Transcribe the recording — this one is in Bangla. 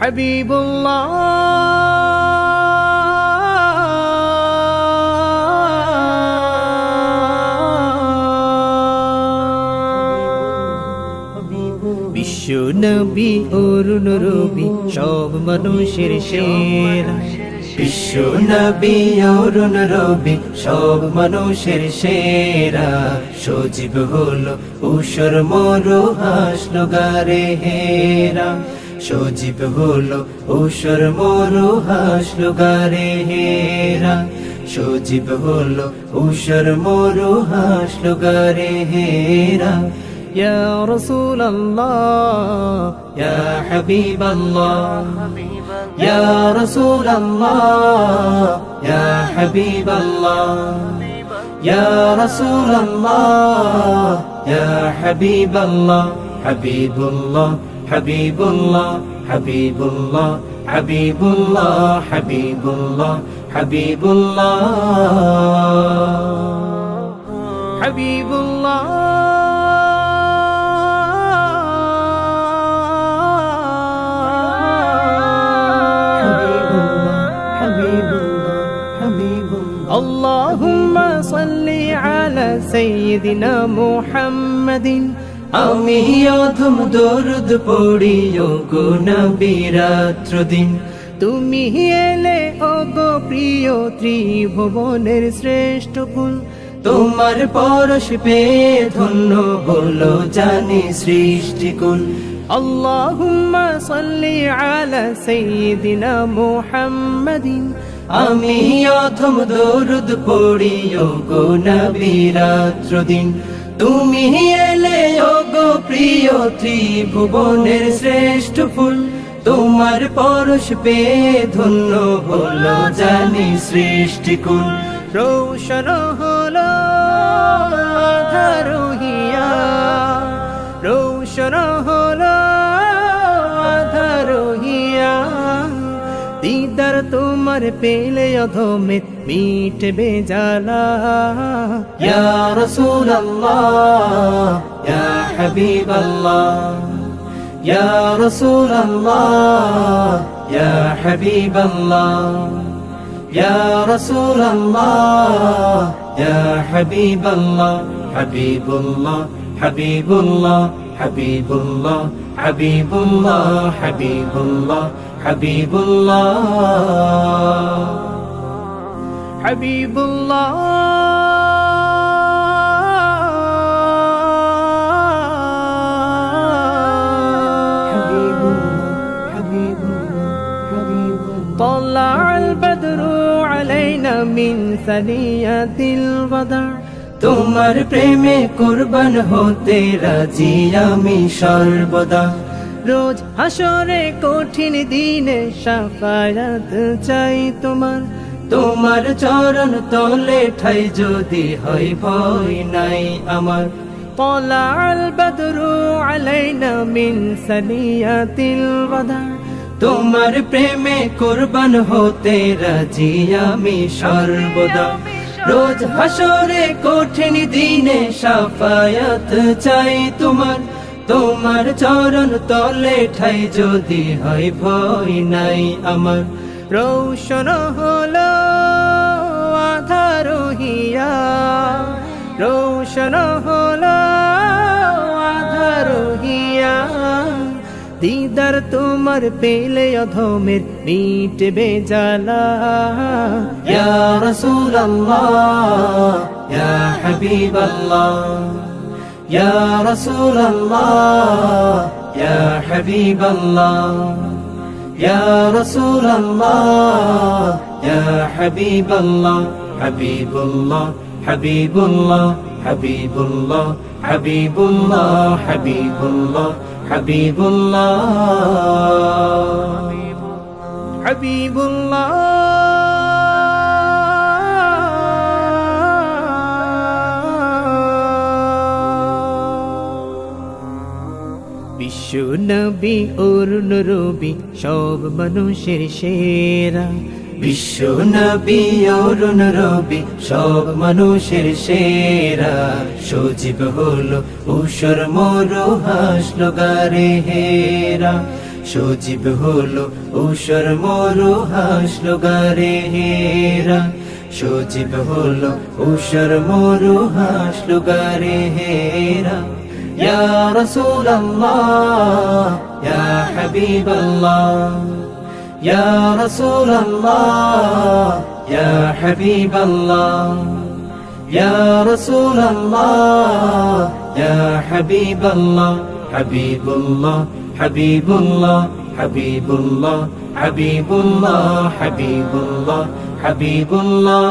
হাবিবুল্লাহ বিশ্ব নবী অরুণ রবি সব মানুষের সেরা বিশ্ব নবী অরুণ রবি সব মানুষের সেরা সজীব হলো উষর মরু হাসলো গারে হেরা সজীব হলো উষর মরু হাসলো গারে হেরা সজীব হলো উষর মরু হাসলো গারে হেরা يا رسول الله يا حبيب الله يا رسول الله يا حبيب الله يا رسول الله يا حبيب الله حبيب الله حبيب الله حبيب الله حبيب الله حبيب الله حبيب الله حبيب الله اللهم صل على سيدنا محمد আমি অধম দরুদ পড়িও গো নবী রাত্র দিন তুমি এলে ও গো প্রিয় ত্রিভুবনের শ্রেষ্ঠ কুল তোমার পরশ পেয়ে ধন্য হলো জানি সৃষ্টিকুল আল্লাহুম্মা সাল্লি আলা সাইয়্যিদিনা মুহাম্মাদিন আমি অধম দরুদ পড়িও গো নবী রাত্র দিন তুমি এলে ও গো প্রিয় ত্রিভুবনের শ্রেষ্ঠ ফুল তোমার পরশ পেয়ে ধন্য হলো জানি সৃষ্টিকুল রোশন হলো আঁধার হিয়া রোশন হলো আঁধার হিয়া দিদার তোমার পেলে অধমে মিটবে জ্বালা ইয়া রাসূলুল্লাহ ইয়া হাবিবাল্লাহ ইয়া রাসূলুল্লাহ ইয়া হাবিবাল্লাহ ইয়া রাসূলুল্লাহ ইয়া হাবিবাল্লাহ হাবিবুল্লাহ হাবিবুল্লাহ হাবিবুল্লাহ হাবিবুল্লাহ হাবিবুল্লাহ হাবিবুল্লাহ হাবিবুল্লাহ طلع البدر علينا من ثنيات الوداع তোমার প্রেমে কুরবান হতে রাজি আমি সর্বদা রোজ হাসরে কঠিন দিনে শাফায়াত চাই তোমার তোমার চরণ তলে ঠাই যদি হয় ভয় নাই আমার طلع البدر علينا من ثنيات الوداع তোমার প্রেমে কুরবান হতে রাজি আমি সর্বদা রোজ হাসরে কঠিন দিনে শাফায়াত চাই তোমার তোমার চরণ তলে ঠাই যদি হয় ভয় নাই আমার রোশন হলো আঁধার হিয়া রোশন হলো আঁধার হিয়া দিদার তোমার পেলে অধমের মিটবে জ্বালা ইয়া রাসূলুল্লাহ ইয়া হাবিবাল্লাহ ইয়া রাসূলুল্লাহ ইয়া হাবিবাল্লাহ ইয়া রাসূলুল্লাহ ইয়া হাবিবাল্লাহ হাবিবুল্লাহ হাবিবুল্লাহ হাবিবুল্লাহ হাবিবুল্লাহ হাবিবুল্লাহ হাবিবুল্লাহ হাবিবুল্লাহ বিশ্ব নবী অরুণ রবি সব মানুষের সেরা বিশ্ব নবী অরুণ রবি সব মানুষের সেরা সজীব হলো উষর মরু হাসলো গারে হেরা সজীব হলো ঊষর মরু হাসলো গারে হেরা সজীব হলো ঊষর মরু হাসলো গারে হেরা ইয়া রাসূলুল্লাহ ইয়া হাবিবাল্লাহ ইয়া রাসূলুল্লাহ ইয়া হাবিবাল্লাহ ইয়া রাসূলুল্লাহ ইয়া হাবিবাল্লাহ হাবিবুল্লাহ হাবিবুল্লাহ হাবিবুল্লাহ হাবিবুল্লাহ হাবিবুল্লাহ হাবিবুল্লাহ